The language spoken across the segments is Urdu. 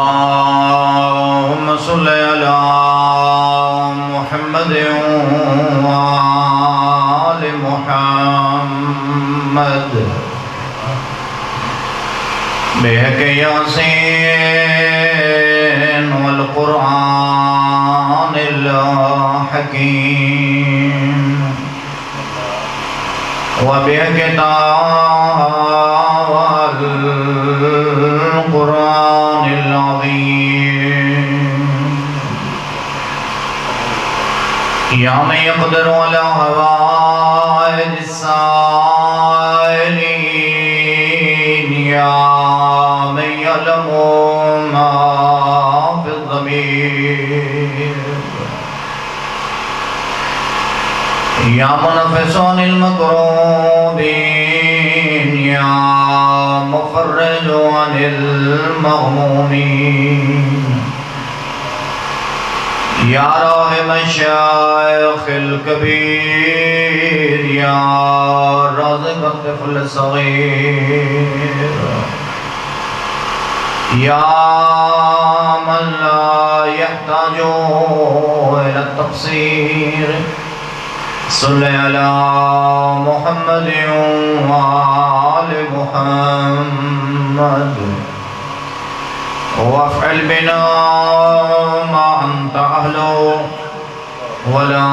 اللهم صل على محمد وآل محمد بحق ياسين والقرآن الحكيم وبحق طه والقرآن العظيم يا من يقدر على هوائج السائلين يا من يعلم ما في الضمير يا منفس عن المكروبين يا مفرج عن المغمومين يا راحم الشيخ الكبير يا رازق الطفل الصغير يا من لا يحتاج إلى التقصير صل على محمد وآل محمد وافعل بنا ما أنت أهله ولا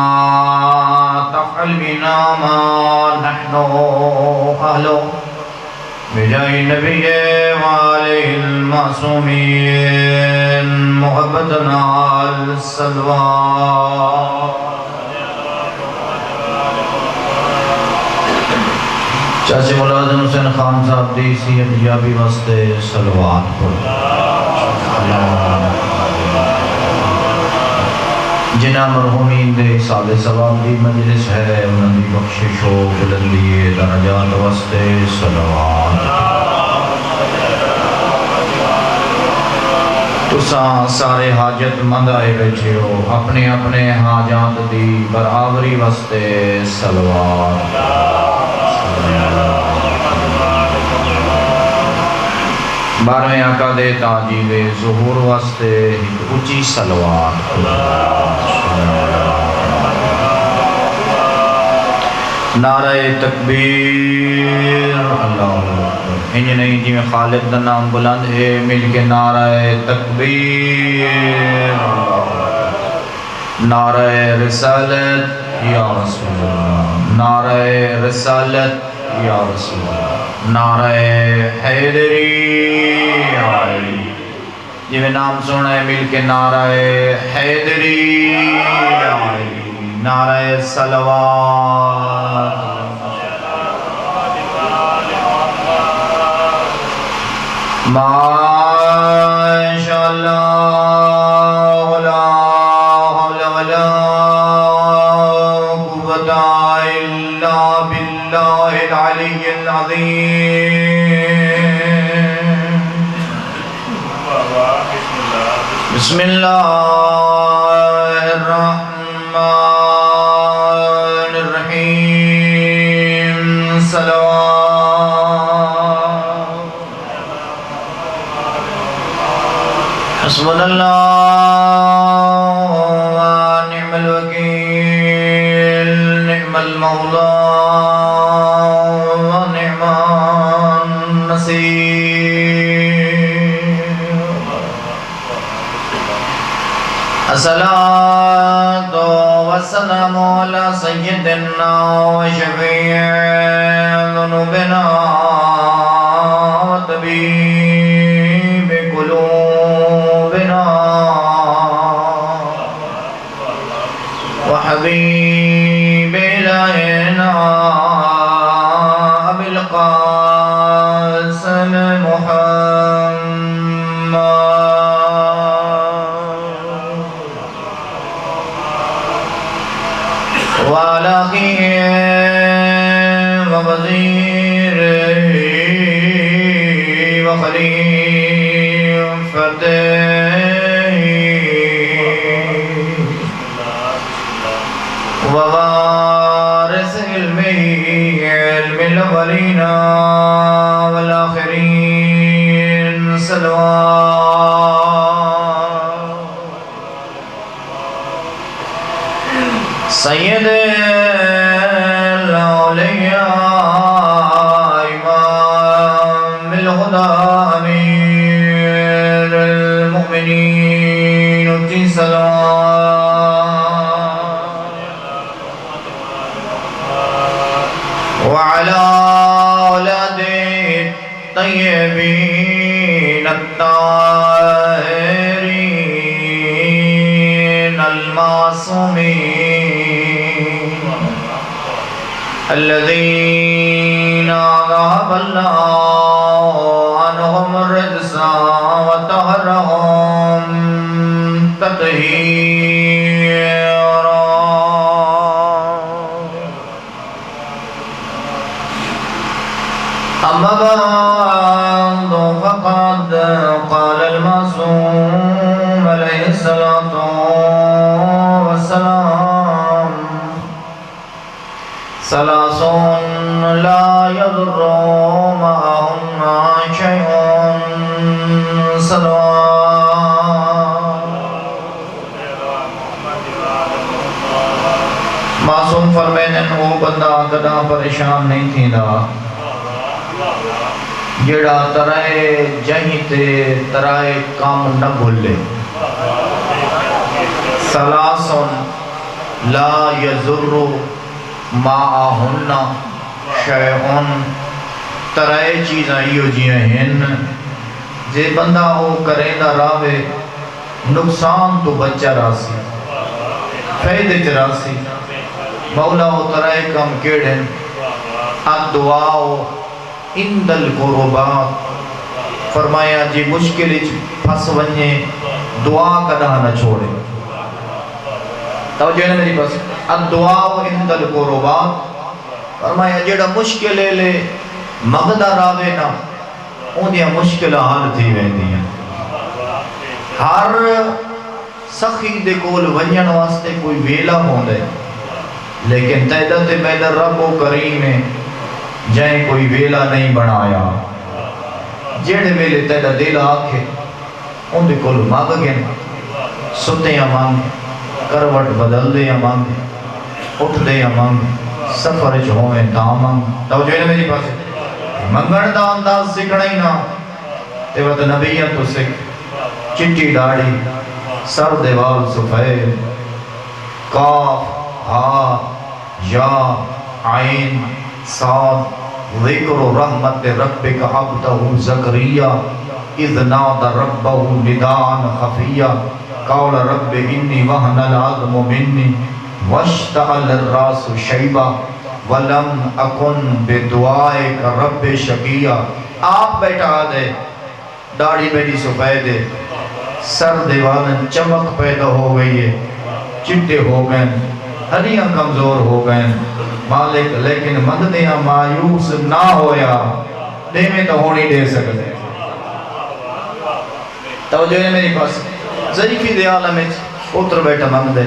تفعل بنا ما نحن أهله بجاه النبي وآله المعصومين محبتنا الصلوات چاچے ملازم حسین خان صاحب دی صحت یابی واسطے صلوات پڑھ جنہ مرحومین دے سال ثواب دی مجلس ہے انہوں دی بخشش و بلندی درجات واسطے صلوات تساں سارے حاجت مند آئے بیٹھے ہو اپنے اپنے حاجات دی برابری واسطے صلوات بارہویں آقا دے تاجیل ظہور واسطے اچھی صلوات نعرہ تکبیر اللہ انج نہیں جی میں خالق دا نام بلند ہے مل کے نعرہ تکبیر نعرہ رسالت یا رسول اللہ نعرہ رسالت یا رسول اللہ نعرہ حیدری آئی جی میں نام سونا ہے مل کے نعرہ حیدری آئی نعرہ صلوات ماشاءاللہ ولا حول ولا قوة إلا بالله العلي العظيم بسم الله الرحمن الرحيم صلوات حسبنا الله ونعم الوكيل نعم المولى ونعم النصير الصلاة والسلام على سيدنا وشفيع ذنوبنا وطبيب قلوبنا وحبيب إلهنا أبي القاسم محمد وعلى أخيه ووزيره وخليفته ووارث علمه علم الأولين والآخرين صلوات سید الاولیاء امام الہدی امیر المؤمنین اتی سلام وعلى اولاد الطیبین الطاہرین المعصومین الذين أذهب الله عنهم الرجس وطهرهم تطهيرا أما بعد فقد قال المعصوم عليه الصلاة والسلام ثلاث لا يضر معهن شيء معصوم فرمائیں وہ بندہ کدا پریشان نہیں تھی دا جڑا ترائے جہیں تے ترائے کام نہ بھولے ثلاث لا يضر معہن شیعن ترائے چیزاں ایو جیاں ہیں جے بندہ ہو کریں دا راوے نقصان تو بچہ راسی فیدے چراسی مولا ہو ترائے کم کیڑیں الدعاء عند القربات فرمایا جی مشکل پھس ونجے دعا کدا نہ چھوڑے توجہ ہے میری بس الدعاء عند القربات فرمایا جڑا مشکل لے مغدہ راوے نا اندیاں مشکل حال تھی ویندیاں ہر سخی دے کول ونجن واسطے کوئی ویلا ہوندے لیکن تیدت میدر رب و کریم میں جائیں کوئی ویلا نہیں بنایا جڑے ویلے تیدہ دل آکھے ان دے کول مانگ گئے ستے یا مانگ کروٹ بدل دے یا مانگ اٹھ دے یا مانگ سفر جھوئیں تا مانگ توجہ ہے میری پاس منگن دا انداز سکھنا ہی نا تیوت نبیت تو سکھ چٹی ڈاڑی سر دیوال سفید کاف ہا یا عین صاد ذکر رحمت ربک عبدہ زکریہ اذ نادى ربه نداء خفيا قال رب إني وهن العظم مني واشتعل الراس شيبا ولم أكن بدعائك رب شقيا آپ بیٹھا دے داڑھی میری سفید ہے سر دیوالن چمک پیدا ہو گئی ہے چٹے ہو گئے ہریاں کمزور ہو گئے مالک لیکن مندیاں مایوس نہ ہویا دے میں تو ہونی دے سکتے توجہ ہے میری پاس ضعیفی دے عالم اتر بیٹھا مانگ دے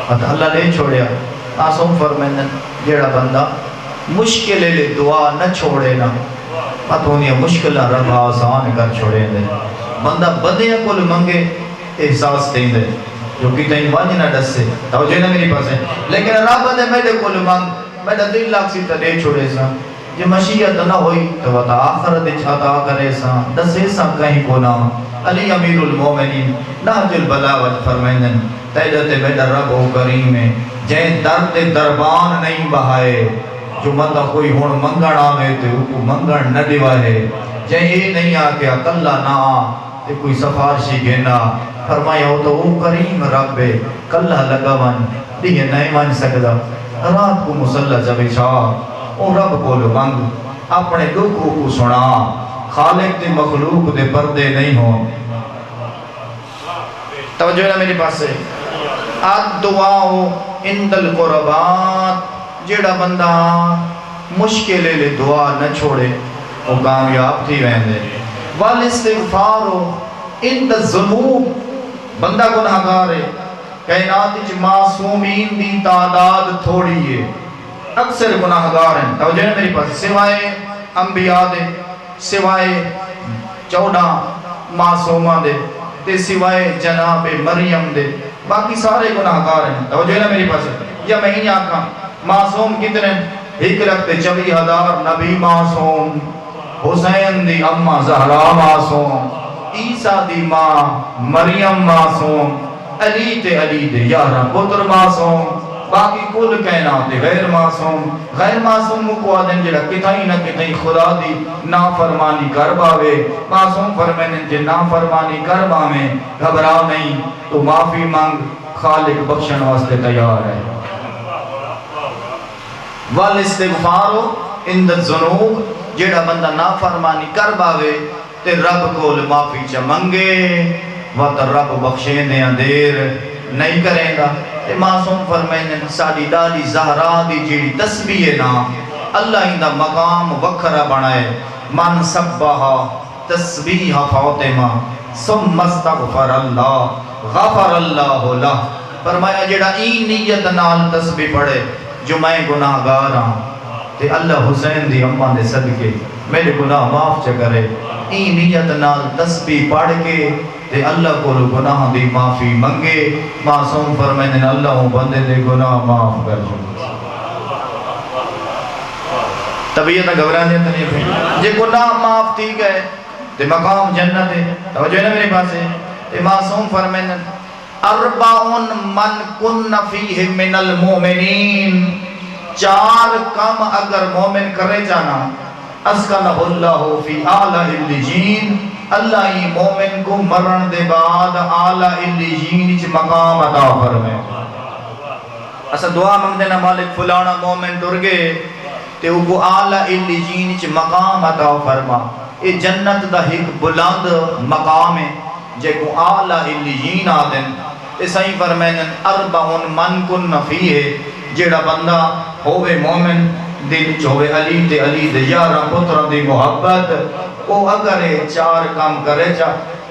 اللہ نے چھوڑیا آسوں فرمائن جیڑا بندہ مشکل لے دعا نہ چھوڑے نا مطونیاں مشکل رب آسان کر چھوڑے دے بندہ بدیاں کل منگے احساس دیں دے جو کہ تین واجی نہ ڈس سے توجہ نہ میری پاس ہے لیکن رب دے میرے کل منگ میرا دل لاکھ سی تا دے چھوڑے سا یہ مشیت نہ ہوئی تو وطا آخرت عطا کرے سا دسے سا کہیں کو نہ علی امیر المومنین ناج البلاوت فرمائنن تیدت میڈر رب و کریم میں جائیں درد دربان نہیں بہائے جو مندہ کوئی ہون منگڑ آمے تے وہ منگڑ نہ دیوائے جائیں یہ نہیں آکے اکلہ نہ تے کوئی سفارشی گھنا فرمایا ہو تو وہ کریم رب کلہ لگا من دیئے نہیں مان سکتا رات کو مسلح جب شاہ او رب بولو منگ اپنے دکھوں کو سنا خالق دے مخلوق دے پردے نہیں ہوں توجہ ہے میری پاس سے الدعاء عند القربات جیڑا بندہ مشکل لے دعا نہ چھوڑے وہ کامیاب تھی ویندے والاستغفار عند الذنوب بندہ گناہگار ہے کائنات وچ معصومین دی تعداد تھوڑی ہے اکثر گناہگار ہیں توجہ ہے میری پاس سوائے انبیاء دے سوائے 14 معصومہ دے تے سوائے جناب مریم دے باقی سارے گناہگار ہیں توجہ ہے میری پاس یا میں ہی آکھاں معصوم کتنے؟ 1,24,000 نبی معصوم، حسین دی اماں زہرا معصوم، عیسیٰ دی ماں مریم معصوم، علی تے علی دے 11 پتر معصوم، باقی کل کائنات غیر معصوم۔ غیر معصوم کو آدن جڑا کتائی نہ کتائی خدا دی نافرمانی کر باوے، معصوم فرمائیں جے نافرمانی کر باوے گھبرا نہیں تو معافی مانگ، خالق بخشن واسطے تیار ہے۔ والاستغفارو عند الذنوب، جڑا بندہ نافرمانی کر باوے تے رب کول معافی چا منگے وقت رب بخشے دیاں دیر نہیں کریں گا۔ تے معصوم فرمائیں ساڑی ڈالی زہرا دی جیڑی تسبیح نا اللہ ہی دا مقام وکھرا بنائے، من سبہا تسبیح فاطمہ ثم استغفر اللہ غفر اللہ لہ۔ فرمایا جیڑا این نیت نال تسبیح پڑھے جو میں گناہ گار ہاں تے اللہ حسین دی اماں دے صدقے میرے گناہ معاف چا کرے، این نیت نال تسبیح پڑھ کے تے اللہ کو گناہ دی معافی منگے، معصوم فرمائیں اللہ بندے دے گناہ معاف کر جو۔ طبیعت گھبرا دیا نہیں پھر جے گناہ معاف تھی گئے تے مقام جنت ہے۔ توجہ ہے نا میرے پاس ہے؟ تے معصوم فرمائیں اربعون من کن فیہ من المومنین، 4 کم اگر مومن کرے جانا اسکنہ اللہ فی اعلی الجین، اللہ ہی مومن کو مرن دے بعد اعلی الجین چ مقام عطا فرمائے۔ اسا دعا منگ دینا مالک فلانا مومن ٹر گئے تے وہ کو اعلی الجین چ مقام عطا فرما۔ یہ جنت دا ایک بلند مقام ہے جے کو اعلی الجین آدن۔ اسائی فرمائن اربعون من کن فیہ، جیڑا بندہ ہوئے مومن دل چوے علی تے علی دے 11 پتر دی محبت، او اگر 4 کام کرے جا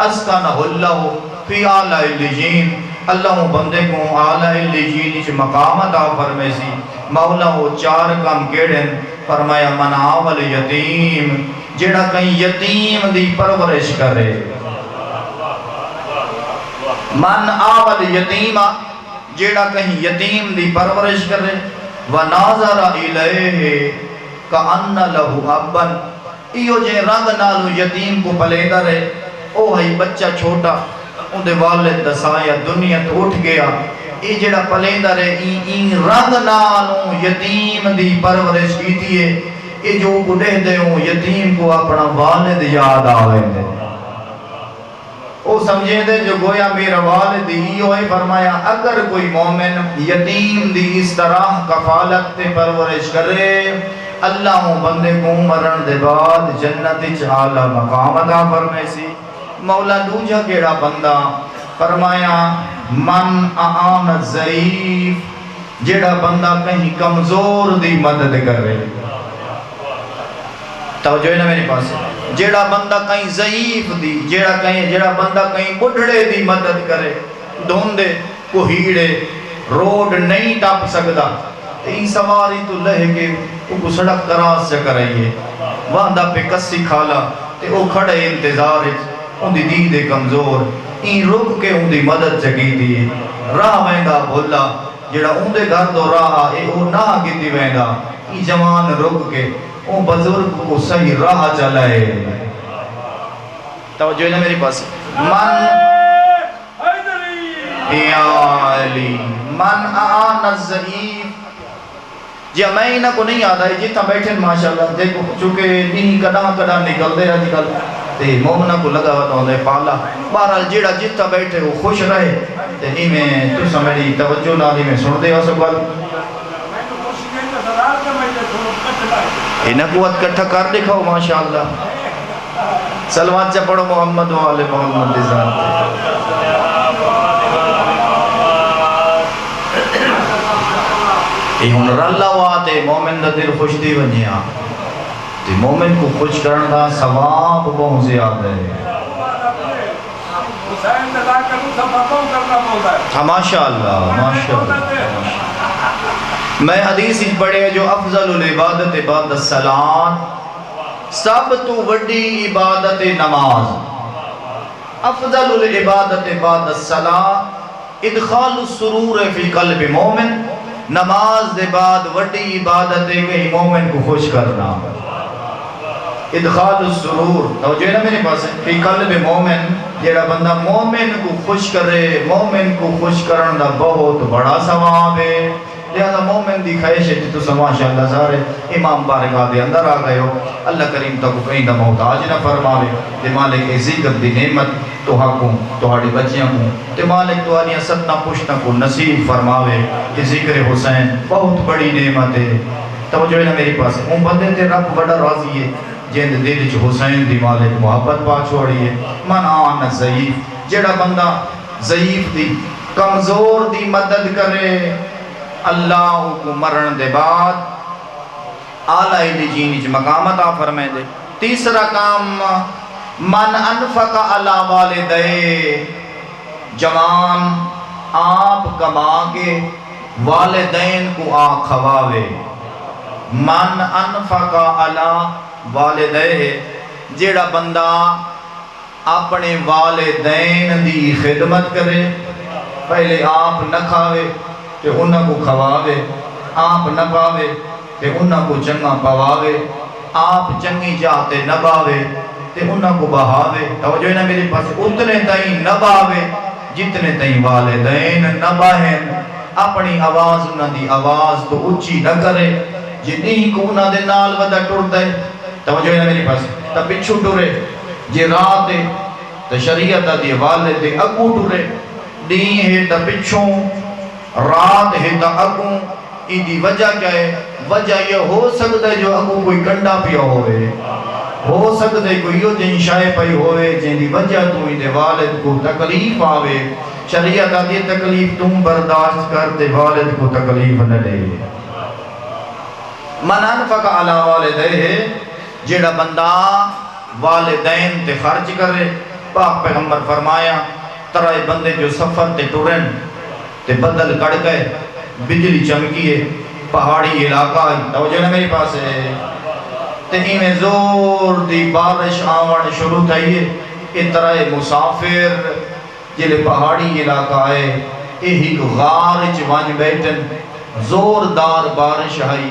اسکنہ اللہ فی اعلی الجین، اللہ بندے کو اعلی الجین چ مقام عطا فرمیسی۔ مولا وہ 4 کام کیڑن؟ فرمایا من آول یتیم، جیڑا کہیں یتیم دی پرورش کرے، من آول یتیمہ، جیڑا کہیں یتیم دی پرورش کرے، وَنَاظَرَ إِلَيْهِ كَأَنَّ لَهُ أَبًّا، ایو جے رنگ نالو یتیم کو پلیدہ رہے، او ہی بچہ چھوٹا ان دے والد دسایا دنیا تو اٹھ گیا، ای جیڑا پلیدہ رہے این رنگ نالو یتیم دی پرورش کی تھی ہے، ای جو کو دے دے ہوں یتیم کو اپنا والد یاد آوے دے، او سمجھے دے جو گویا میرا والد ہی ہوئے۔ فرمایا اگر کوئی مومن یتیم دی اس طرح کفالت تے پرورش کرے، اللہ بندے کو مرن دے بعد جنت اعلی مقام عطا فرمیسی۔ مولا دوجہ کیڑا بندہ؟ فرمایا من اعان الضعیف، جیڑا بندہ کہیں کمزور دی مدد کرے۔ توجہ ہے نا میرے پاس؟ جیڑا بندہ کہیں ضعیف دی، جیڑا بندہ کہیں بڑھڑے دی مدد کرے، دھوندے کو ہیڑے روڈ نہیں ٹاپ سکدا، این سواری تو لہے کے کو سڑک کراس سے کرائیے، واندہ پہ کسی کھالا تے او کھڑے انتظار ان دی دیدے کمزور، این رک کے ان دی مدد چکی دی، راہ ویندا بھولا جیڑا ان دے گھر دو راہ اے او نہ گیتی ویندا، ای جوان رک کے او بزرگ کو صحیح راہ چلائے۔ توجہ ہے میری پاس؟ من یا علی من اعان الضعیف، جی میں نہ کو نہیں آدھا ہے جیتا بیٹھیں ماشاءاللہ دیکھو چونکہ نہیں کڑا نکل دے آج کل تے مومنہ کو لگا ہوتا ہوتا ہے پالا، بہرحال جیڑا جیتا بیٹھے وہ خوش رہے تے ہی میں تو سمیڑی توجہ نالی میں سن دے ہو سکوال انہ قوت کٹھا کر دکھاؤ ماشاءاللہ۔ سلوات چا پڑھو محمد و آل محمد ذات۔ یہ ہن رلا واتے مومن دا دل خوش دی ونیا تے مومن کو خوش کرنا ثواب بہت زیادہ ہے۔ ماشاءاللہ ماشاءاللہ۔ میں حدیث پڑھے جو افضل العبادت بعد الصلاۃ، سب تو وڈی عبادت نماز، افضل العبادت بعد الصلاۃ ادخال السرور فی قلب مومن، نماز دے بعد وڈی عبادت ہے کہ مومن کو خوش کرنا، ادخال السرور، توجہ ہے نا میرے پاس ہے، فی قلب مومن، جیڑا بندہ مومن کو خوش کرے، مومن کو خوش کرن دا بہت بڑا ثواب ہے۔ لہذا مومن دی خواہش ہے تو سما ماشاءاللہ سارے امام بارگاہ دے اندر آ گئے ہو، اللہ کریم تو کہیں دا محتاج نہ فرماوے، تے مالک ذکر دی نعمت تو حقوں توہاڑی بچیاں کو، تے مالک تو آنیاں ستنا پشتاں کو نصیب فرماوے، کہ ذکر حسین بہت بڑی نعمت ہے۔ توجہ ہے نا میری پاس ہے، ان بندے تے رب بڑا راضی ہے جن دل چ حسین دی مالک محبت پا چھوڑی ہے۔ من آن ضعیف، جیڑا بندہ ضعیف دی کمزور دی مدد کرے، اللہ کو مرن دے بعد اعلیٰ علیین وچ مقام عطا فرمائے دے۔ تیسرا کام، من انفق علی والدے، جوان آپ کما کے والدین کو آ کھواوے۔ من انفق علی والدے، جیڑا بندہ اپنے والدین دی خدمت کرے، پہلے آپ نہ کھاوے تے انہاں کو کھواوے، آپ نہ پاوے تے انہاں کو چنگا پواوے، آپ چنگی جاتے نہ باوے تے انہاں کو بہاوے۔ توجہ ہے نا میرے پاس، اتنے تائیں نہ باوے جتنے تائیں والدین نہ باہن، اپنی آواز انہاں دی آواز تو اچھی نہ کرے، جنہیں کو انہاں دے نال ودا ٹر دے۔ توجہ ہے نا میرے پاس، تا پچھو ٹرے، جے رات ہے تا شریعت دی والد دے اگو ٹرے، دین ہے تا پچھوں، رات ہے تا اگوں، ای دی وجہ کیا ہے؟ وجہ یہ ہو سکتا ہے جو اگوں کوئی کنڈا پیا ہوئے، ہو سکتا ہے کوئی یہ جن شائع پئی ہوئے جن دی وجہ تو ای دے والد کو تکلیف آوے، شریعت دی تکلیف تم برداشت کر دے، والد کو تکلیف نہ دے۔ من انفق علی والدے، جیڑا بندہ والدین تے خرچ کرے، پاک پیغمبر فرمایا ترائے بندے جو سفر تے ٹرن تے بدل کڑ گئے، بجلی چمکیے، پہاڑی علاقہ، توجہ نہ میری پاس ہے، تے میں زور دی بارش آوان شروع تھائیے، اترائے مسافر جلے پہاڑی علاقہ آئے، ایک غار چوانج بیٹن، زوردار بارش آئی،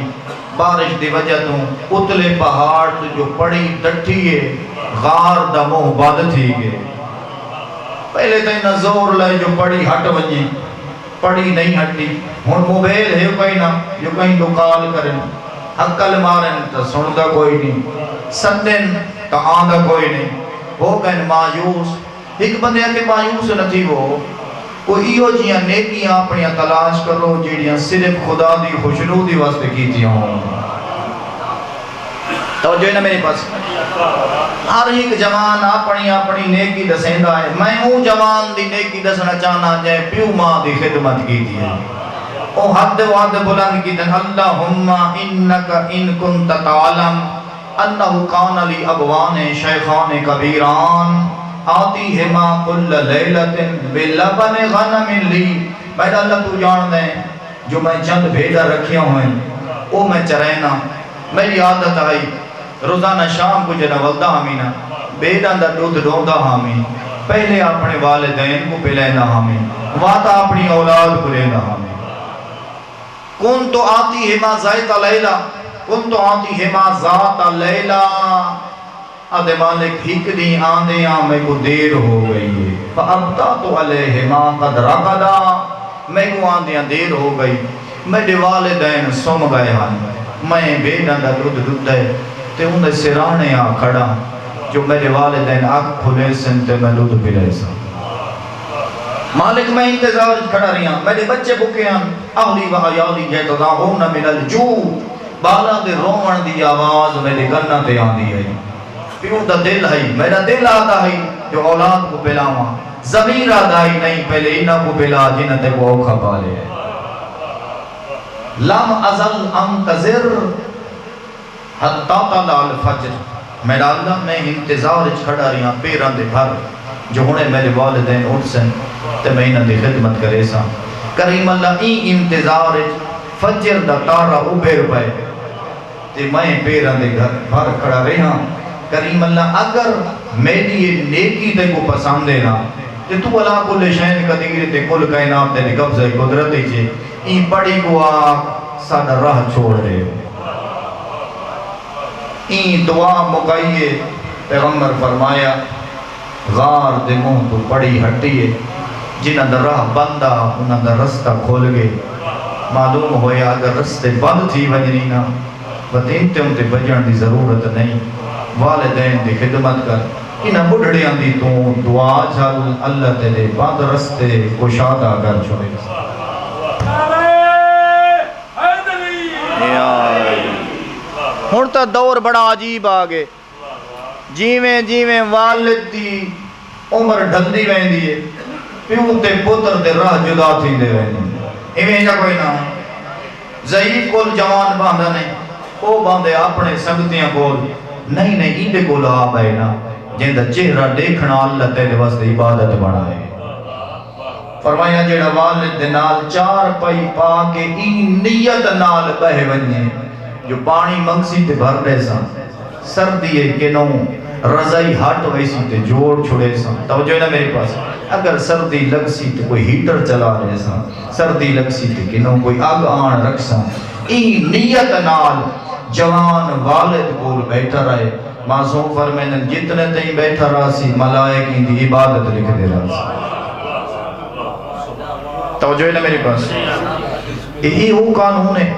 بارش دی وجہ تو اتلے پہاڑ تو جو پڑی ڈٹھی ہے، غار دا موہ باد تھی گئے، پہلے تو انہا زور لائے جو پڑی ہٹ ونجی، پڑی نہیں ہٹی، ہون موبیل ہے کوئی نہ جو کہیں دکال کریں، حقل مارن تا سندا کوئی نہیں، سندن تا آندہ کوئی نہیں، ہو گئن مایوس، ایک بندے کے مایوس نہ تھی وہ، کوئی ایو جیاں نیکیاں اپنیاں تلاش کرو جیڑیاں صرف خدا دی خوشنودی واسطے کیتی ہوں۔ توجہ ہے نا میرے پاس، ہر ایک جوان اپنی نیکی دسیندہ ہے، میں ہوں جوان دی نیکی دسنا چاہنا جائے پیو ماں دی خدمت کی دی ہے، او حد وعد بلند کی دن، اللہم انکا ان کنت تعلم انہو کان لی ابوان شیخان کبیران آتیہما کل لیلت بلبن غنم لی، میرا اللہ تو جان دیں جو میں چند بھیڑا رکھیا ہوئے او میں چرائنا، میری عادت آئی روزانہ شام کو جنہ ولدہ ہمینہ بیڑا دا دودھ ڈوندا ہمیں، پہلے اپنے والدین کو پلینا ہمیں، واتا اپنی اولاد کو لینا ہمیں۔ کن تو آتی ہما ذات لیلہ، کن تو آتی ہما ذات لیلہ، آدھے مالک ہک دی آندے میں کو دیر ہو گئی ہے، فَأَبْتَا تو عَلَيْهِمَا قَدْ رَقَدَا، میں کو آندیاں دیر ہو گئی، میرے والدین سم گئے ہاں، میں بیڑا دا دودھ دودھ ہے، تے انہیں سرانے آ کھڑا، جو میرے والدین آگ کھلے سن تے میں دودھ پلے سن، مالک میں انتظار کھڑا رہی ہاں، میرے بچے بکے ہاں، اہلی و عیالی یتضاعون من الجوع، بالا دے رومن دی آواز میرے گنہ تے آندی ہے، پیوں دا دل ہے، میرا دل آدھا ہے جو اولاد کو پلاواں، ضمیر آدھا ہے نہیں پہلے انہاں کو پلا جنہ تے کو اوکھا پالے ہے۔ لم ازل انتظر حتی طلع الفجر، میرا اللہ میں انتظار کھڑا رہی ہاں پیران دے بھر، جو ہونے میرے والدین اٹھ سن تے میں انہاں دی خدمت کرے سا، کریم اللہ این انتظار فجر دا تارہ اوبیر پائے، تے میں پیران دے بھر کھڑا رہی ہاں، کریم اللہ اگر میری یہ نیکی تے کو پسند ہے نا، تے تو علا کل شین قدیر تے کل کائنات تے قبضہ قدرتی چھے این پڑی کو آگ سادہ راہ چھوڑ رہے این دعا مکائیے پیغمبر فرمایا غار دے منہ تو پڑی ہٹیے جنہ در راہ بندہ انہ در رستہ کھول گئے معلوم ہویا اگر رستے بند تھی وجنی نا بدین تے ان تے بجن دی ضرورت نہیں والدین دی خدمت کر انہ بڑھڑیاں دی تو دعا جھل اللہ تے دے بند رستے کشادہ کر چھوڑے ہون تا دور بڑا عجیب آگے جیویں والد دی عمر ڈھلدی وین دیئے پیو تے پتر تے راہ جدا تھی دے وین ایویں جا کوئی نہ ضعیف کول جوان باندھا نہیں او باندھے اپنے سنگتیاں کول نہیں ایندے کول آپ ہے نا جن دا چہرہ دیکھنا اللہ تے دے واسطے عبادت بنائے فرمایا جیڑا والد دے نال چار پائی پا کے این نیت نال بہے ونجے جو پانی منگسی تے بھر دے سا سردی ہے کہ نو رضائی ہٹ ویسی تے جوڑ چھوڑے سا توجہ ہے نا میرے پاس اگر سردی لگ سی تے کوئی ہیٹر چلا رہے سا سردی لگ سی تے کہ نو کوئی آگ آن رکھ سا این نیت نال جوان والد کول بیٹھا رہے معصوم فرمائیں جتنے تئیں بیٹھا رہا سی ملائکین دی عبادت لکھ دے رہا سی توجہ ہے نا میرے پاس یہی وہ قانون ہے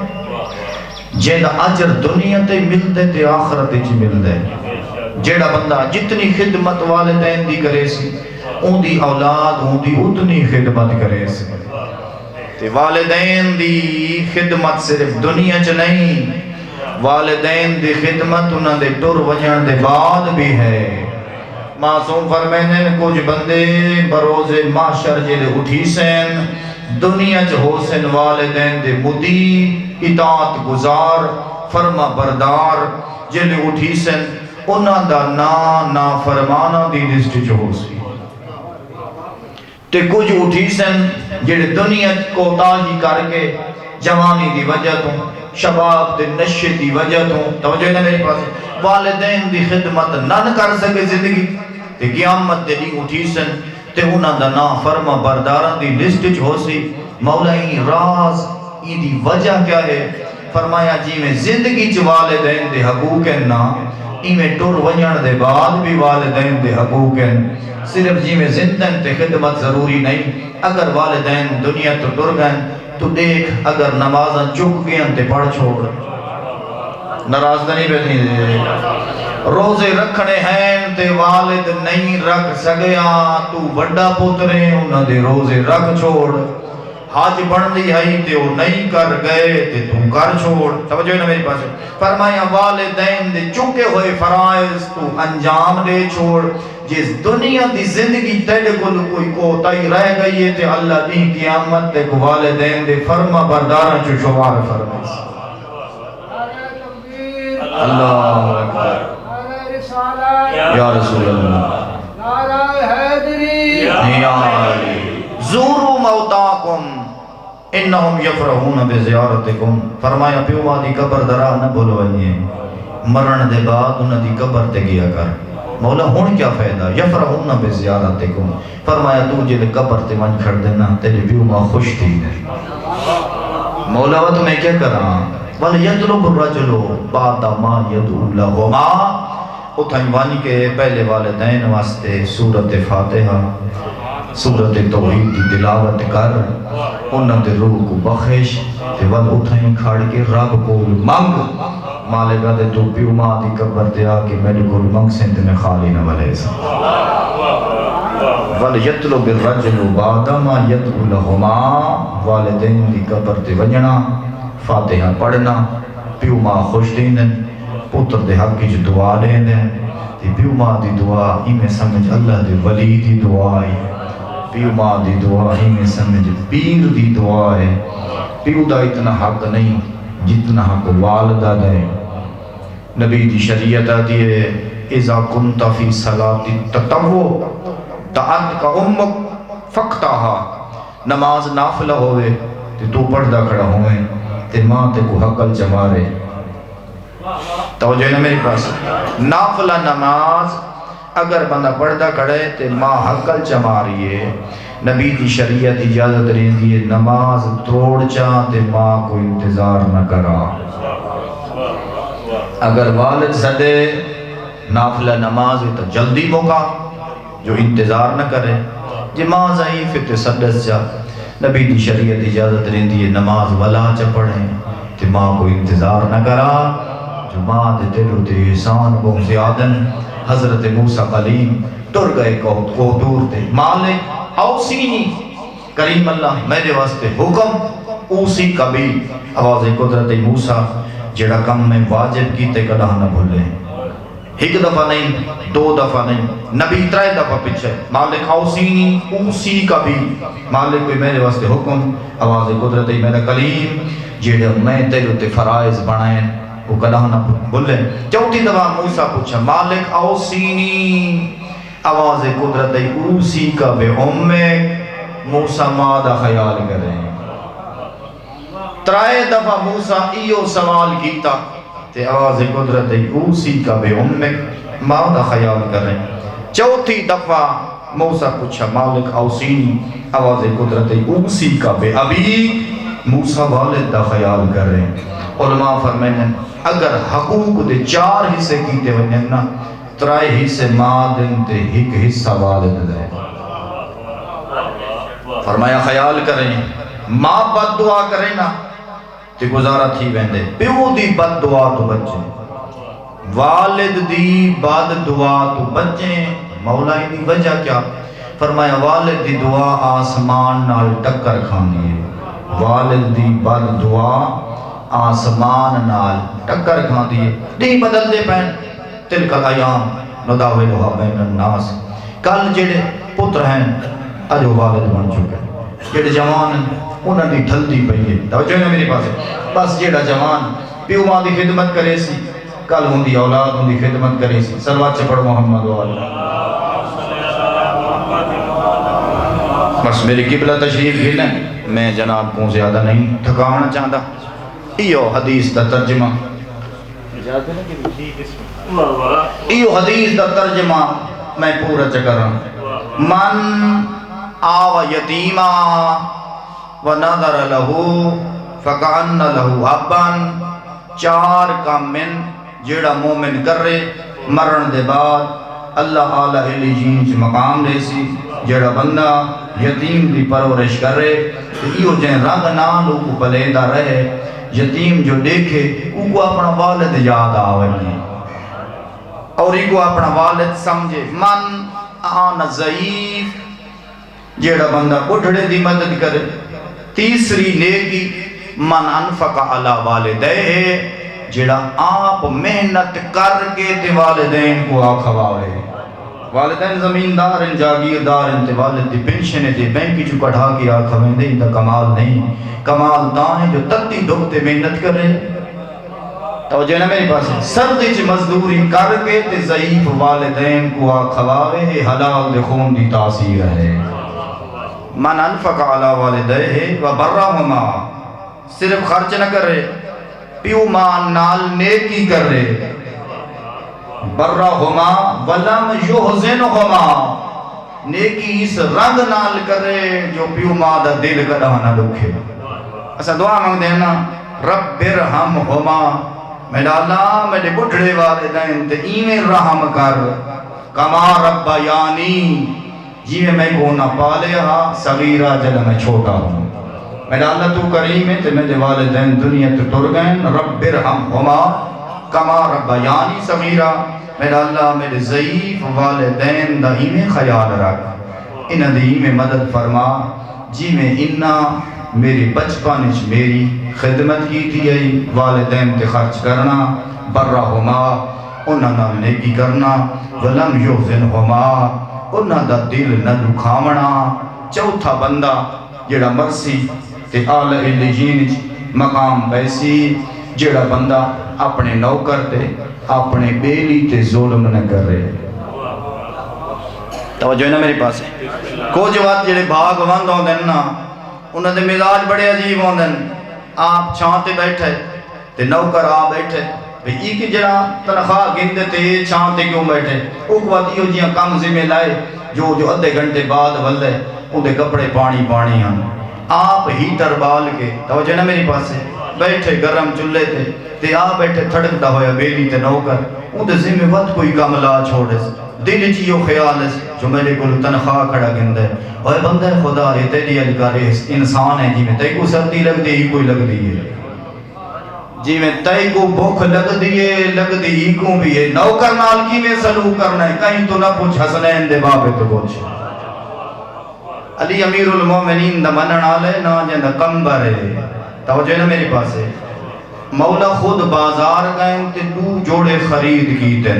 جیڑا اجر دنیا تے ملدے تے آخرت چ ملدے جیڑا بندہ جتنی خدمت والدین دی کرے سی اون دی اولاد اون دی اتنی خدمت کرے سی تے والدین دی خدمت صرف دنیا چ نہیں والدین دی خدمت انہاں دے ٹر وجن دے بعد بھی ہے معصوم فرمائیں کچھ بندے بروز محشر جلے اٹھی سین دنیا چ ہو سن والدین دے مدی اطاعت گزار فرما بردار جلے اٹھی سن انہاں دا نا فرمانا دی لسٹ چ ہو سی تے کچھ اٹھی سن جڑے دنیا کو تاہی کر کے جوانی دی وجہ تو شباب دے نشے دی وجہ تو توجہ ہے نا میرے پاس والدین دی خدمت نہ کر سکے زندگی تے قیامت دے دی اٹھی سن تے انہاں دا نا فرما برداران دی لسٹ چ ہو سی مولا این راز ای دی وجہ کیا ہے فرمایا جی میں زندگی چ والدین دے حقوق ہیں نا ای میں ٹور ونجن دے بعد بھی والدین دے حقوق ہیں صرف جی میں زندن تے خدمت ضروری نہیں اگر والدین دنیا تو ٹر گئے تو دیکھ اگر نمازاں چک گئے تے پڑھ چھوڑ ناراض نہیں بیٹھی دے روزے رکھنے ہیں تے والد نہیں رکھ سگیا تو بڑا پوترے انہاں دے روزے رکھ چھوڑ حج بن دی ہے تے وہ نہیں کر گئے تے تو کر چھوڑ توجہ ہے نا میری پاس فرمایا والدین دے چکے ہوئے فرائض تو انجام دے چھوڑ جس دنیا دی زندگی تیرے کوئی کوتاہی رہ گئی ہے تے اللہ دی قیامت تے والدین دے فرما برداراں چ شمار فرمائے اللہ اکبر یا رسول اللہ نعرہ حیدری یا علی زوروا موتاکم انہم یفرحون بزیارتکم فرمایا پیو دی قبر درا نہ بھولو ونجے مرن دے بعد انہاں دی قبر تے گیا کر مولا ہن کیا فائدہ یفرحون بزیارتکم فرمایا تو جے قبر تے ون کھڑ دینا تیرے پیو ماں خوش تھی نہیں مولا وہ تو میں کیا کراں وَلْيَطْلُبُ الرَّجُلُ بَعْدَ مَا يَدْعُو لَهُمَا اتھنوانی کے پہلے والدین واسطے سورت فاتحہ سورت توحید دی تلاوت کر انہاں دے روح کو بخش تے ول اتھیں کھڑ کے رب کو منگ مالکہ دے تو پیو ماں دی قبر تے آ کے میرے کو منگ سن تے میں خالی نہ ولے سا وَلْيَطْلُبُ الرَّجُلُ بَعْدَ مَا يَدْعُو لَهُمَا والدین دی قبر تے ونجنا فاتحہ پڑھنا پیو ماں خوش دیندن پتر دے حق کی جو دعا لیندن تے پیو ماں دی دعا ہی میں سمجھ اللہ دے ولی دی دعا ہے پیو ماں دی دعا ہی میں سمجھ پیر دی دعا ہے پیو دا اتنا حق نہیں جتنا حق والدہ دے نبی دی شریعت آتی ہے اذا کنت فی صلاة التطوع دعت کا امک فقتہا نماز نافلہ ہوئے تے تو پردہ کھڑا ہوئے تے ماں تے کو حقل جمارے توجہ ہے نا میری پاس نافلہ نماز اگر بندہ پردہ کھڑے تے ماں حقل چماریے نبی دی شریعت اجازت رہن دیئے نماز توڑ چاہ تے ماں کو انتظار نہ کرا اگر والد صدے نافلہ نماز تو جلدی موقع جو انتظار نہ کرے جی ماں ضعیف تے سدس جا نبی دی شریعت اجازت رہن دیئے نماز ولا چا پڑھیں تے ماں کو انتظار نہ کرا جو ماں دے دلو تے احسان بہت زیادن حضرت موسیٰ کلیم ٹر گئے کو دور تے مالک اوسینی کریم اللہ میرے واسطے حکم اوسی کبھی آواز قدرت موسیٰ جڑا کم میں واجب کیتے کدہ نہ بھولے ایک دفعہ نہیں دو دفعہ نہیں نبی 3 دفعہ پیچھے مالک اوسینی اوسی کبھی مالک کوئی میرے واسطے حکم آواز قدرت میرا کلیم جڑا میں تیرے تے فرائض بنائیں وہ کدہ نہ بھولے 4تھی دفعہ موسیٰ پوچھا مالک اوسینی آواز قدرت اوسی کا بے امک موسیٰ مادہ خیال کریں 3 دفعہ موسیٰ ایو سوال کیتا تے آواز قدرت اوسی کا بے امک مادہ خیال کریں 4تھی دفعہ موسیٰ پوچھا مالک اوسینی آواز قدرت اوسی کا بے ابیک موسیٰ والد دا خیال کریں علماء فرمائیں اگر حقوق دے 4 حصے کیتے ہوئے نا 3 حصے ماں دن تے 1 حصہ والد دے فرمایا خیال کریں ماں بد دعا کریں نا تے گزارا تھی ویندے پیو دی بد دعا تو بچیں والد دی بد دعا تو بچیں مولا ہی دی وجہ کیا فرمایا والد دی دعا آسمان نال ٹکر کھانی ہے والد دی بد دعا آسمان نال ٹکر کھان دیئے دی بدل دے پہن تلک الایام نداولوہا بین الناس کل جڑے پتر ہیں اجو والد بن چکے جڑے جوان انہاں دی ڈھل دی پئیے توجہ ہے میری پاس بس جڑا جوان پیو ماں دی خدمت کرے سی کل ہوں دی اولاد ہوں دی خدمت کرے سی صلوات سے پڑھ محمد و اللہ بس میری قبلہ تشریف ہی نہیں میں جناب کو زیادہ نہیں تھکاونا چاہتا ایو حدیث دا ترجمہ ایو حدیث دا ترجمہ میں پورا چکر رہا ہوں من آو یتیما و نظر لہو فکان لہو ابن 4 کام من جیڑا مومن کر رہے مرن دے بعد اللہ اعلیٰ علی جین چ مقام لے سی جیڑا بندہ یتیم دی پرورش کر رہے ایو جن رنگ نالو کو پلیدہ رہے یتیم جو دیکھے کو اپنا والد یاد آوانی اور کو اپنا والد سمجھے من آن ضعیف جیڑا بندہ بڑھڑے دی مدد کرے تیسری نیکی من انفق علی والدے جیڑا آپ محنت کر کے تے والدین کو آکھواوے والدین زمیندار ہیں جاگیردار ہیں تے والد دی پنشن تے بینکی جو کڑھا کے آکھویں دے دا کمال نہیں کمال دائیں جو تتی دھوکتے محنت کر رہے توجہ نا میری پاس سردی چ مزدوری کر کے تے ضعیف والدین کو آکھواوے حلال دے خون دی تاثیر ہے من انفق علی والدے و برہما صرف خرچ نہ کر رہے پیو ماں نال نیکی کر رہے برہما ولم یحزنہما نیکی اس رنگ نال کرے جو پیو ماں دا دل کدا نہ دکھے اسا دعا مانگ دینا رب ارحمہما میرا اللہ میرے بڑھڑے والدین تے ایویں رحم کر کما ربیانی جیویں میں کو نہ پالے ہاں صغیرہ جل میں چھوٹا ہوں میرا اللہ تو کریم ہے تے میرے والدین دنیا تو ٹر گئے رب ارحمہما کما ربیانی صغیرہ میرا اللہ میرے ضعیف والدین دا ایمیں خیال رکھ انہ دی ایمیں مدد فرما جی میں انہ میری بچپانچ میری خدمت کی تھی والدین تے خرچ کرنا برہما انہ نہ نیکی کرنا ولم یحزنہما انہ دا دل نہ دکھاونا چوتھا بندہ جڑا مرسی تے آل علیین مقام بیسی جڑا بندہ اپنے نوکر تے اپنے بیلی تے ظلم نہ کر رہے توجہ ہے نا میری پاس ہے کچھ وقت جڑے بھاگ وند ہوندے نا انہاں دے مزاج بڑے عجیب ہوندے آپ چھانتے بیٹھے تے نوکر آ بیٹھے بھئی ای کی جڑا تنخواہ گندے تے چھانتے کیوں بیٹھے اوک وقت یہ جیاں کم ذمہ لائے جو ادھے گھنٹے بعد ولے ان دے کپڑے پانی ہن آپ ہیٹر بال کے توجہ نا میری پاس سے بیٹھے گرم چلے تے آپ بیٹھے تھڑکتا ہویا بیلی تے نوکر ان دے ذمہ وقت کوئی کام لا چھوڑے دل چیو خیال ہے جو میرے کو تنخواہ کھڑا گندے اوہ بندہ خدا یہ تیری الکارے انسان ہے جی میں تے کو سردی لگ دی ہی کوئی لگ دی ہے جی میں تے کو بھوک لگ دی ہی کو بھی ہے نوکر نال کی میں سلوک کرنا ہے کہیں تو نہ پوچھ حسنین دے باپے تو پوچھ علی امیر المومنین دا منن آلے نا جندہ کمبر ہے توجہ نا میری پاس ہے مولا خود بازار گئے تے دو جوڑے خرید کیتے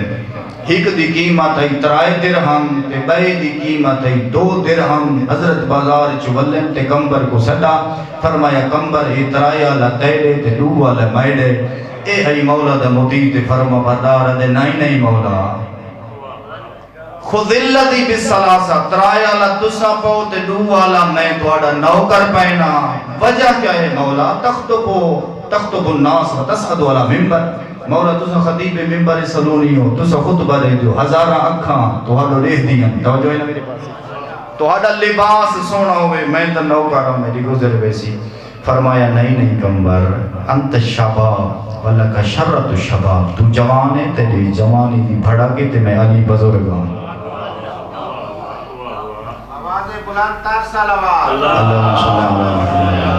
ایک دی قیمت ہے 3 درہم تے بے دی قیمت ہے 2 درہم حضرت بازار چولن تے کمبر کو صدا فرمایا کمبر اے 3 والا تیلے تے 2 والا میڈے اے ہے مولا دا مدی تے فرما بردار دے نہیں مولا خذ اللذی بالثلاثہ 3 والا تسا پاؤ تے 2 والا میں تواڈا نوکر پینا وجہ کیا ہے مولا تخطب الناس و تسعد والا ممبر مولا تسا خطیب ممبر سلونی ہو تسا خطبہ دے جو ہزارہ اکھاں تو ہاڈو ریح دیاں توجہ ہے نا میرے پاس تو ہاڈا لباس سونا ہوئے میں تو نوکر ہوں میری گزر ویسی فرمایا نہیں کمبر انت الشباب ولکا شرط الشباب تو جوان ہے تیری جوانی دی بھڑا کے تے میں علی بزرگ ہوں اللہم صلی اللہ علیہ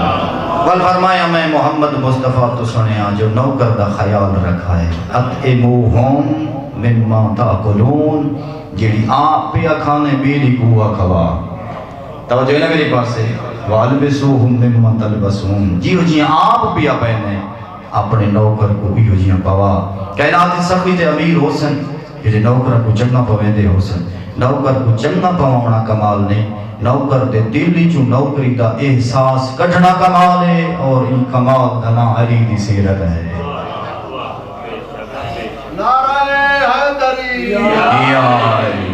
ول فرمایا میں محمد مصطفیٰ تو سنیا جو نوکر دا خیال رکھا ہے اطعموہم مما تاکلون جیڑی آپ پیا کھانے بیلی کوہ کھوا توجہ ہے نا میری پاس سے والبسوہم مما تلبسون جیاں آپ پیا پہنے اپنے نوکر کو بھی جیاں پوا کائنات سخی تے امیر حسن یہ نوکر کو چنگا پویں دے حسن نوکر کو چنگا پوانا کمال نہیں نوکر دے دلی چو نوکری دا احساس کٹھنا کمال ہے اور ان کمال دنا علی دی سیرت ہے نعرہ حیدری یا علی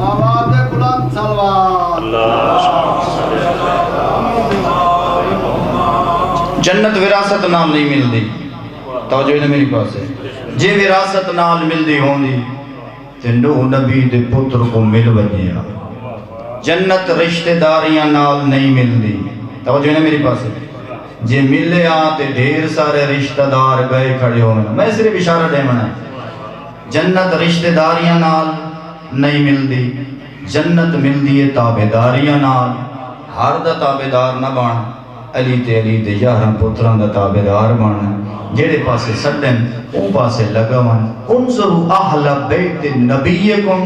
آواز بلند سلوات جنت وراثت نام نہیں مل دی توجہ ہے میری پاس ہے جے وراثت نال مل دی ہوں دی تے نوح نبی دے پتر کو مل وجیا جنت رشتہ داریاں نال نہیں مل دی توجہ ہے میری پاس ہے جے ملے آتے ڈھیر سارے رشتہ دار گئے کھڑے ہوں میں صرف اشارہ دے منا جنت رشتہ داریاں نال نہیں مل دی جنت مل دی تابداریاں نال ہر دا تابدار نہ بان علی تے 11 پتران دا تابدار بان جیڑے پاسے سڈن او پاسے لگاون انظروا اہل بیت نبیکم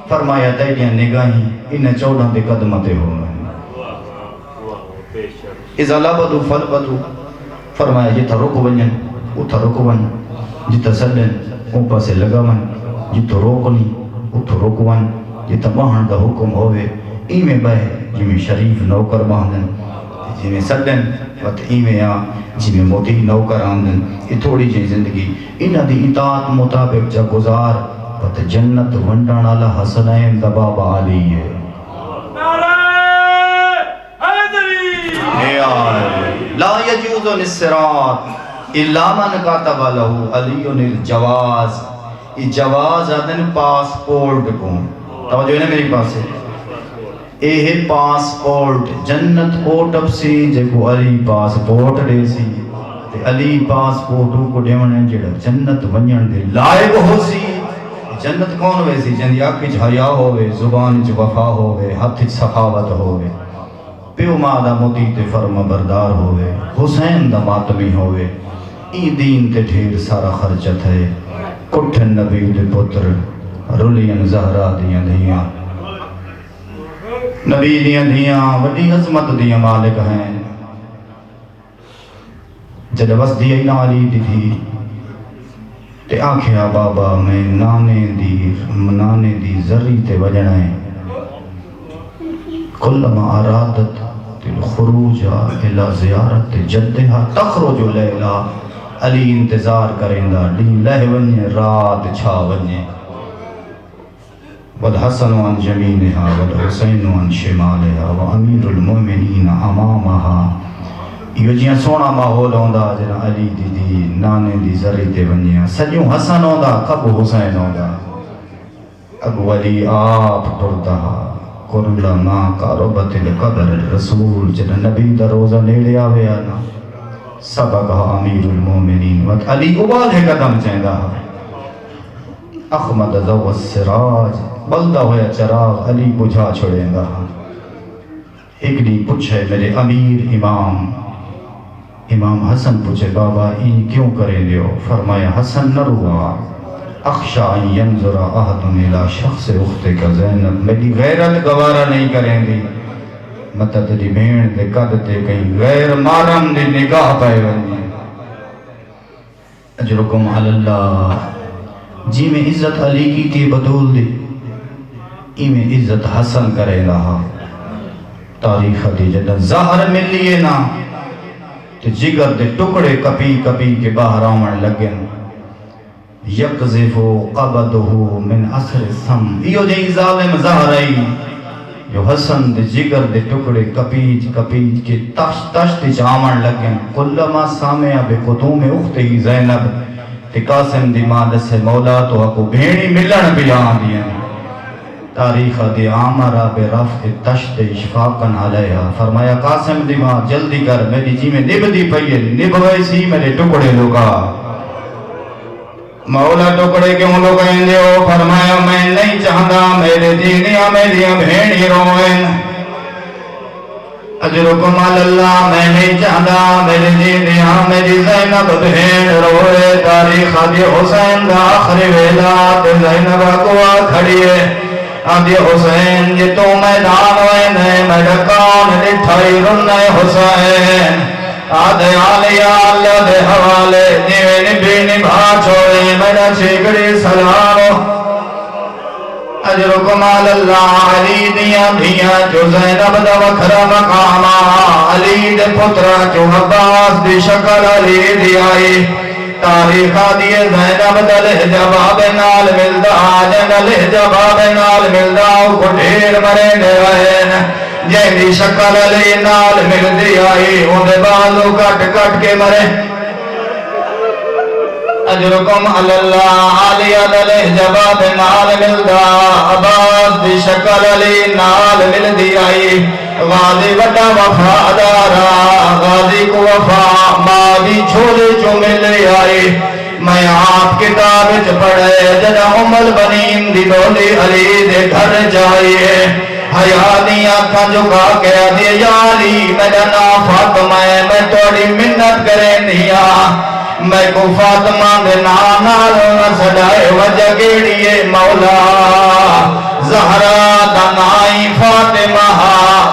فرمایا تیڑیاں نگاہیں ان 14 دے قدمتے ہوئے اذا لبدو فلبدو فرمایا جتا رکو ونجن اتھا رکو ون جتا سڈن او پاسے لگاون جتا روکنی اتھا رکو ون جتا باہن دا حکم ہوئے ایمیں بہے جی شریف نوکر باہن جی میں سڈن وقت ایمیں آ جی میں موتی نوکر آمدن یہ تھوڑی جی زندگی انہ دی اطاعت مطابق جا گزار وقت جنت ونڈان اللہ حسنین دا بابا علی ہے لا یجوز الصراط الا من کاتب لہو علی الجواز یہ جواز آدن پاسپورٹ کو توجہ ہے نا میری پاس ہے اے ہے پاسپورٹ جنت اوٹب سی جے کو علی پاسپورٹ دے سی تے علی پاسپورٹوں کو دیونے جڑا جنت ونجن دے لائق ہو سی جنت کون ہوئے سی جن یا کچھ حیا ہوئے زبان چ وفا ہوئے ہاتھ چ سخاوت ہوئے پیو ماں دا مدی تے فرما بردار ہوئے حسین دا ماتمی ہوئے ای دین تے ڈھیر سارا خرچت ہے کٹھن نبی دے پتر رولین زہرا دیاں دیاں نبی دیاں دیاں وڈی عظمت دیاں مالک ہیں جد بس دی اینا علی دی تھی تے آنکھیا بابا میں نانے دی ذری تے وجنے کلما ارادت الخروج الى زیارت جدہا تخرج لیلہ علی انتظار کریں دا دین لہ ونجے رات چھا ونجے والحسن عن يمينها والحسين عن شمالها وامیر المؤمنین امامها یہ جیاں سونا ماحول ہوندا جنا علی دی نانے دی زری تے ونجیاں سجوں حسن ہوندا کب حسین ہوندا ابو علی آپ ٹردا کل ما قربت القبر الرسول جنا نبی دا روزہ نیڑے آوے نا سبقہ امیر المؤمنین وقت علی ابال ہے قدم چیندا احمد ذو السراج بلدہ ہویا چراغ علی بجھا چھوڑیں گا ایک دی پوچھے میرے امیر امام حسن پوچھے بابا این کیوں کریں دیو فرمایا حسن نہ روا اخشا ان ینظر احد الى شخص اخت کا زینب میری غیرت گوارا نہیں کریں دی مطلب تیری بھیڑ دے قد تے کہیں غیر مارم دی نگاہ پائے ونی اجرکم علی اللہ جی میں عزت علی کی تھی بدول دی ای میں عزت حسن کرے رہا تاریخ دی جدہ ظاہر میں لیے نا تو جگر دے ٹکڑے کپی کپی کے باہر آمن لگن یقذفو قبضہو من اثر السم ایو جی ظالم ظاہر آئی جو حسن دے جگر دے ٹکڑے کپیج کپیج کے تشت آمن لگن کلما سامعہ بے قدوم اختی زینب تے قاسم دی ماں دسے مولا تو اکو بھیڑی ملن بھی آن دیا تاریخ دی آمرہ بے رفع تشت اشفاقن علیہ فرمایا قاسم دی ماں جلدی کر میری جی میں نب دی پئیے نب ویسی میرے ٹکڑے لوگا مولا ٹکڑے کیوں لوگیں دے ہو فرمایا میں نہیں چاہتا میرے دینیا میری بھیڑی روئن اجرکم اللہ میں نہیں چاہتا میری دینیا میری زینب بھیڑ روئے تاریخ دی حسین دا آخری ویلا تے زینب اکوا کھڑی ہے آدھی حسین جی تو میدان ہوئے نے میرا کان لٹھائی رنہ حسین آدھے آلیا اللہ دے حوالے نیوے نبی نبھا چھوڑے میرا چھگڑی سلامو اجرکم اللہ علی دیا دیا جو زینب دا وکھرا مقاما علی دے پترا جو عباس دی شکل علی دیائی تاریخہ دیئے زینب دا لہجباب نال ملدا جن لہجباب نال ملدا کو ڈھیر مرے رہن جن دی شکل علی نال ملدی آئی اندے بالو کٹ کٹ کے مرے اجرکم اللہ علیہ دا لہجباب نال ملدا عباس دی شکل علی نال ملدی آئی غازی وڈا وفادارا غازی کو وفا ماضی چھوڑے جو ملے آئی میں آپ کتاب پڑھے جنا امل بنین دی دولی علی دے گھر جائیے حیاتی آنکھا جھکا کے دے یا علی میرا نام فاطمہ ہے میں توڑی منت کریں دیا میں کو فاطمہ دے نانا رونا سجائے وجہ گیڑیے مولا زہرہ دنائی فاطمہ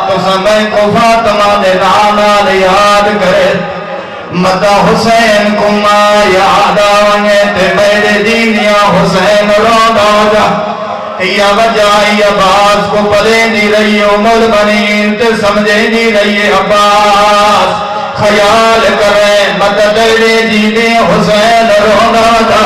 تو سمیں کو فاطمہ دے نانا یاد کرے مدہ حسین کما یاد آنے تے میرے دینیا حسین رونا جا یا وجہ یا عباس کو پلے دی رہی عمر بنین تے سمجھے دی رہی عباس خیال کریں مدد جینے حسین رونا جا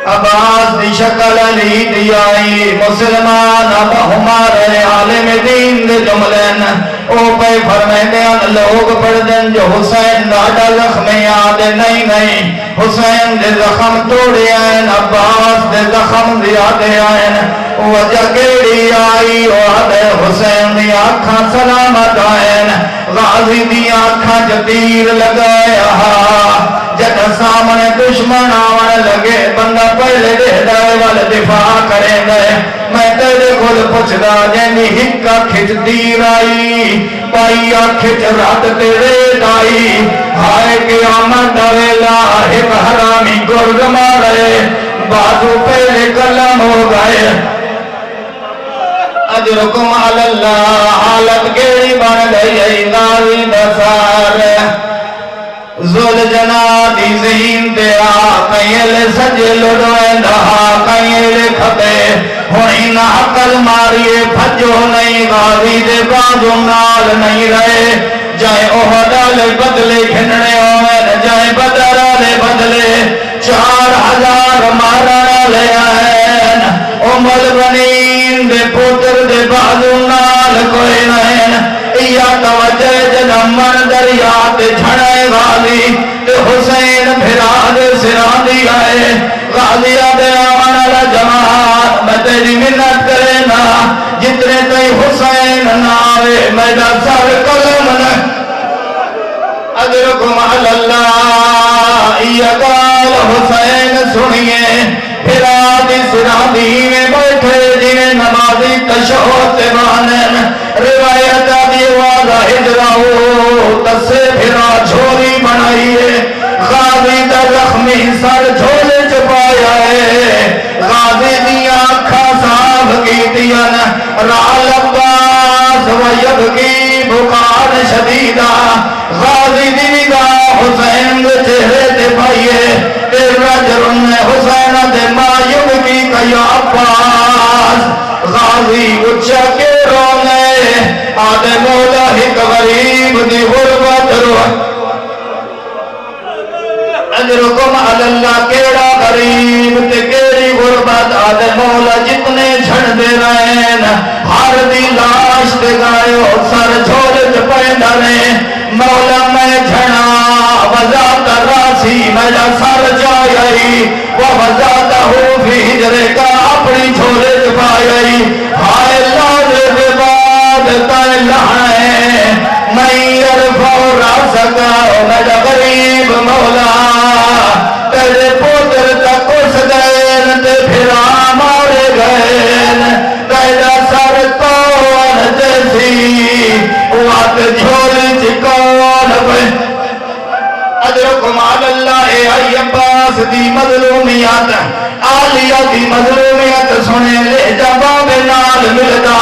عباس دی شکل علی دی آئی مسلمان اب ہمارے عالم دین دے جملن او پہ فرمیدے ان لوگ پڑھدن جو حسین دادا زخم یاد نہیں حسین دے زخم توڑے آئین عباس دے زخم زیادے آئین وجہ گیڑی آئی وعد حسین دی آنکھاں سلامت آئین غازی دی آنکھاں جدیر لگایا جد سامنے دشمن آوان لگے بندہ پہلے دے دائے والے دفاع کریں گئے میں تیرے کھل پچھدا جنی ہکا کھچ دیر آئی پائیا کھچ رات تیرے دائی ہائے قیامت دویلا ہک حرامی گرگ مارے بازو پہلے کلم ہو گئے اجرکم اللہ حالت گیڑی بن گئی ناوی دسار زل جنا دی زہین تے کئیل سجے لڑویں دہا کئیل کھتے ہوئی نہ عقل ماریے بھجو نہیں غازی دے بازو نال نہیں رہے جائے اوہدالے بدلے گھنڑے ہوئے جائے بدرالے بدلے 4000 مارا لے آئین البنین دے پوتر دے بازو نال کوئی نہیں یا توجہ جدہ من دریات جھڑے غازی تے حسین بھرا دے سران دی آئے غازی آدھے آمن علی جماعت میں تیری منت کرے نا جتنے تی حسین ناوے میڈا سر قلم نے اجرکم علی اللہ یا قال حسین سنیے بھرا دی سران دی میں بیٹھے جنہیں نمازی تشہد بانن روایت آدھی واضح ہجراؤ تسے بھرا جھولی بنائیے غازی دا زخمی سر جھولے چپایا ہے غازی دیا آنکھا صاف کی دین رال عباس و یبکی بکار شدیدہ غازی دی نگاہ حسین دے چہرے دے بھائیے رجل حسین دے ما یبکی کیا عباس غازی اچھا کے رونے آدھے مولا ایک غریب دی غربت رو اجرکم علی اللہ کیڑا غریب تے کیڑی غربت آدھے مولا جتنے جھڑ دے رہن ہر دی لاش دے گائے سر چھوڑ چپے ڈرے مولا میں جھڑا وزات راسی میرا سر جائی وزاتہ فی ہجرے کا اپنی چھوڑے چپائی ہائے لازے دے بعد تائے لہائے میں عرفہ راسکا میرا غریب مولا تیرے پوتر تک اس گئن تے پھرا مارے گئن تیرا سر کون جیسی وات جھولی چکون پہ اجرکم علی اللہ ای عباس دی مظلومیت آلیہ دی مظلومیت سنے لہجہ باب نال ملدا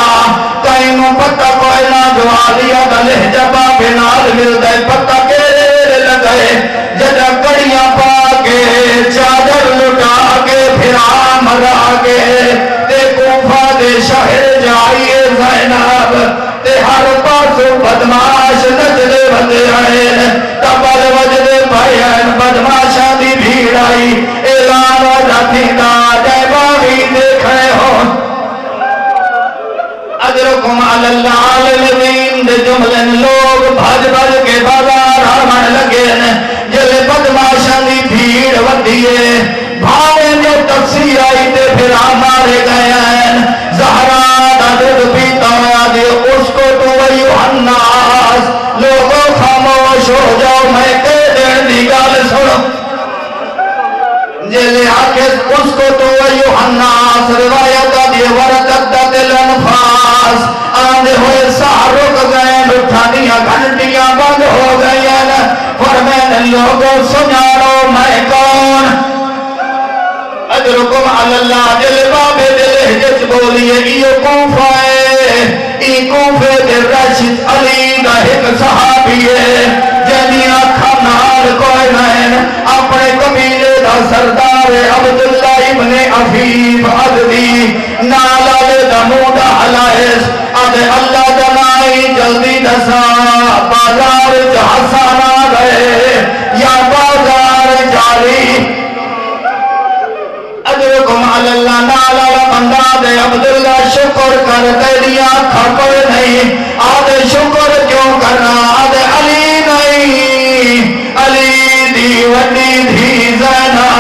تینوں پتہ کوئی نہ جو آلیہ دا لہجہ باب نال ملدا پتہ کیرے لگئے جدہ کڑیاں پا کے چادر لٹا کے پھرا مرا کے تے کوفہ دے شہر جائیے زینب تے ہر پاسو بدماش نجدے بندے آئے تبال وجدے بھائین بدماشا دی بھیڑ آئی اعلان وجہ تھی دا جائے باغی دیکھے ہو اجرکم علی اللہ الذین دے جملن لوگ بھج بھج کے بازار ہرمن لگے جلے بدماشا دی بھیڑ ودیے بھاوے جو تفسیر آئی تے پھر ہمارے گئے ہیں زہرا دا دودھ پیتا ہوا دے اس کو تو یوحناس لوگوں خاموش ہو جاؤ میں کہہ دین دی گال سنو جلے آکھے اس کو تو یوحناس روایت دی ورقت دل انفاس آندے ہوئے سار رک گئے اٹھانیاں گھنٹیاں بند ہو گئی فرمین لوگوں سنارو میں کون اجرکم علی اللہ جل باب دل جس بولیے ایو کوفہ ای کوفے دل رشد علی دا ایک صحابی ہے جنی آنکھا نال کوئی نہیں اپنے قبیلے دا سردار عبداللہ ابن عفیف عددی نالال دا مودا حلائس آدھے اللہ دنائی جلدی دسا بازار جہسانا گئے یا بازار جاری اجرکم علی اللہ نالال بندہ دے عبداللہ شکر کر تیری آنکھا کوئی نہیں آدھے شکر کیوں کرنا آدھے علی نہیں علی دی وڈی دھی زینب